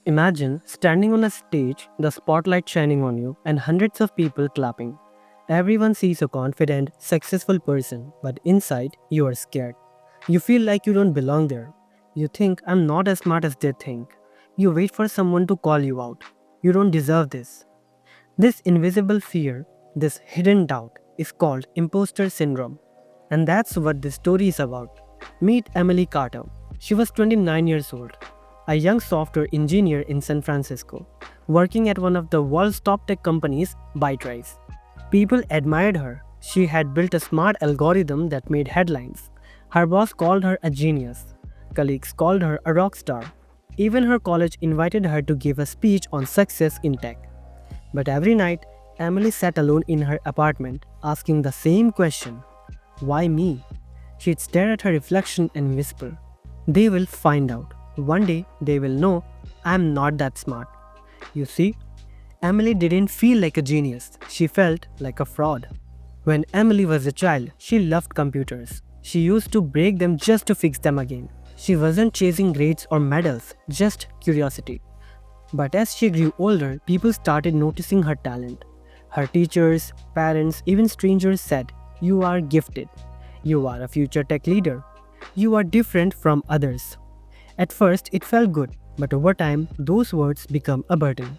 Imagine standing on a stage, the spotlight shining on you, and hundreds of people clapping. Everyone sees a confident, successful person, but inside, you are scared. You feel like you don't belong there. You think, I'm not as smart as they think. You wait for someone to call you out. You don't deserve this. This invisible fear, this hidden doubt, is called imposter syndrome. And that's what this story is about. Meet Emily Carter. She was 29 years old, a young software engineer in San Francisco, working at one of the world's top tech companies, ByteRise. People admired her. She had built a smart algorithm that made headlines. Her boss called her a genius. Colleagues called her a rock star. Even her college invited her to give a speech on success in tech. But every night, Emily sat alone in her apartment, asking the same question: why me? She'd stare at her reflection and whisper, they will find out. One day, they will know I'm not that smart. You see, Emily didn't feel like a genius, she felt like a fraud. When Emily was a child, she loved computers. She used to break them just to fix them again. She wasn't chasing grades or medals, just curiosity. But as she grew older, people started noticing her talent. Her teachers, parents, even strangers said, you are gifted. You are a future tech leader. You are different from others. At first, it felt good, but over time, those words become a burden.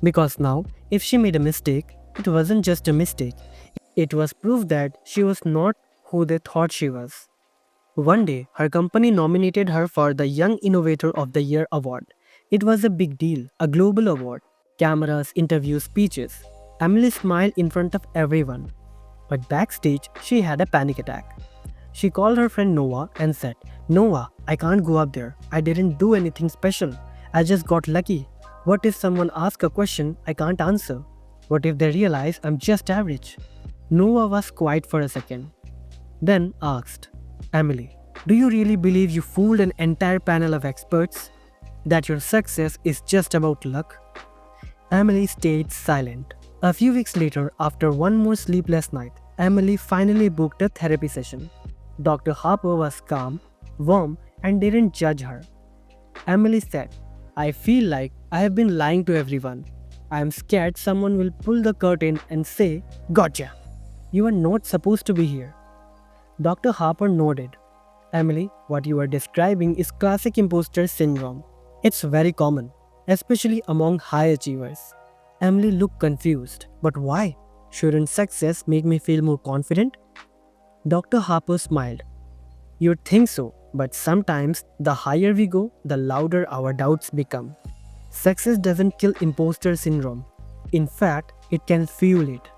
Because now, if she made a mistake, it wasn't just a mistake. It was proof that she was not who they thought she was. One day, her company nominated her for the Young Innovator of the Year award. It was a big deal, a global award. Cameras, interviews, speeches. Emily smiled in front of everyone. But backstage, she had a panic attack. She called her friend Noah and said, Noah, I can't go up there. I didn't do anything special. I just got lucky. What if someone asks a question I can't answer? What if they realize I'm just average? Noah was quiet for a second, then asked, Emily, do you really believe you fooled an entire panel of experts? That your success is just about luck? Emily stayed silent. A few weeks later, after one more sleepless night, Emily finally booked a therapy session. Dr. Harper was calm, warm, and didn't judge her. Emily said, I feel like I have been lying to everyone. I am scared someone will pull the curtain and say, gotcha, you are not supposed to be here. Dr. Harper nodded. Emily, what you are describing is classic imposter syndrome. It's very common, especially among high achievers. Emily looked confused. But why? Shouldn't success make me feel more confident? Dr. Harper smiled. You'd think so, but sometimes the higher we go, the louder our doubts become. Success doesn't kill imposter syndrome. In fact, it can fuel it.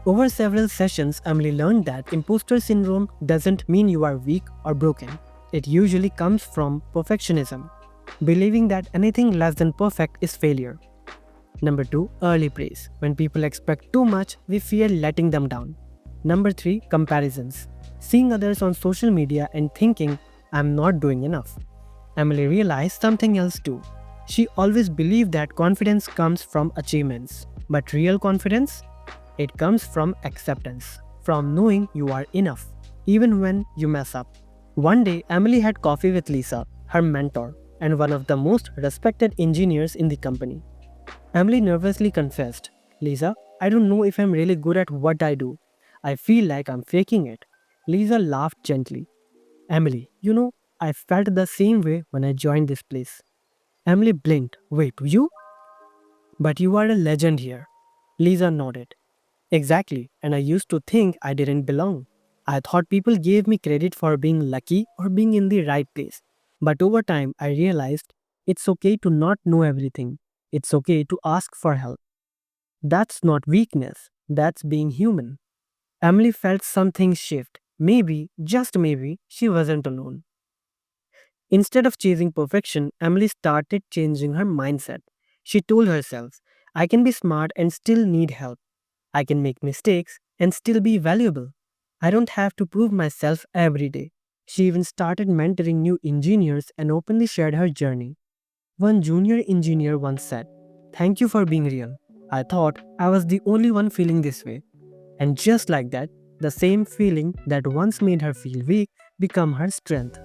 Over several sessions, Emily learned that imposter syndrome doesn't mean you are weak or broken. It usually comes from perfectionism, believing that anything less than perfect is failure. Number 2, early praise. When people expect too much, we fear letting them down. Number 3, comparisons. Seeing others on social media and thinking, I'm not doing enough. Emily realized something else too. She always believed that confidence comes from achievements. But real confidence? It comes from acceptance, from knowing you are enough, even when you mess up. One day, Emily had coffee with Lisa, her mentor, and one of the most respected engineers in the company. Emily nervously confessed, Lisa, I don't know if I'm really good at what I do. I feel like I'm faking it. Lisa laughed gently. Emily, I felt the same way when I joined this place. Emily blinked. Wait, you? But you are a legend here. Lisa nodded. Exactly, and I used to think I didn't belong. I thought people gave me credit for being lucky or being in the right place. But over time, I realized it's okay to not know everything. It's okay to ask for help. That's not weakness, that's being human. Emily felt something shift. Maybe, just maybe, she wasn't alone. Instead of chasing perfection, Emily started changing her mindset. She told herself, I can be smart and still need help. I can make mistakes and still be valuable. I don't have to prove myself every day. She even started mentoring new engineers and openly shared her journey. One junior engineer once said, Thank you for being real. I thought I was the only one feeling this way. And just like that, the same feeling that once made her feel weak became her strength.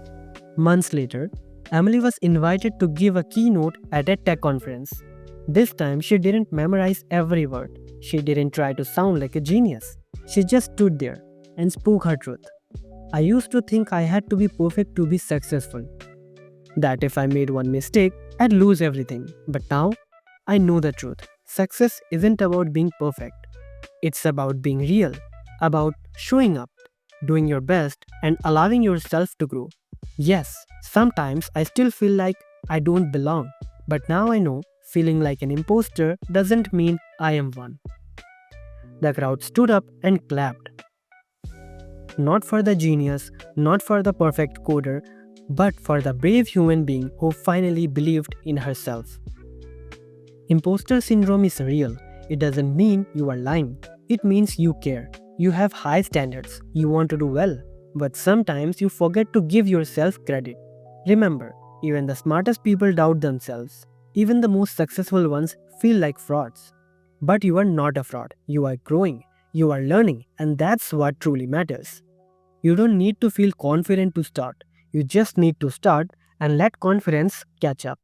Months later, Emily was invited to give a keynote at a tech conference. This time, she didn't memorize every word. She didn't try to sound like a genius. She just stood there and spoke her truth. I used to think I had to be perfect to be successful, that if I made one mistake, I'd lose everything. But now, I know the truth. Success isn't about being perfect, it's about being real, about showing up, doing your best, and allowing yourself to grow. Yes, sometimes I still feel like I don't belong, but now I know feeling like an imposter doesn't mean I am one. The crowd stood up and clapped. Not for the genius, not for the perfect coder, but for the brave human being who finally believed in herself. Imposter syndrome is real. It doesn't mean you are lying. It means you care. You have high standards. You want to do well. But sometimes you forget to give yourself credit. Remember, even the smartest people doubt themselves. Even the most successful ones feel like frauds. But you are not a fraud. You are growing. You are learning. And that's what truly matters. You don't need to feel confident to start. You just need to start and let confidence catch up.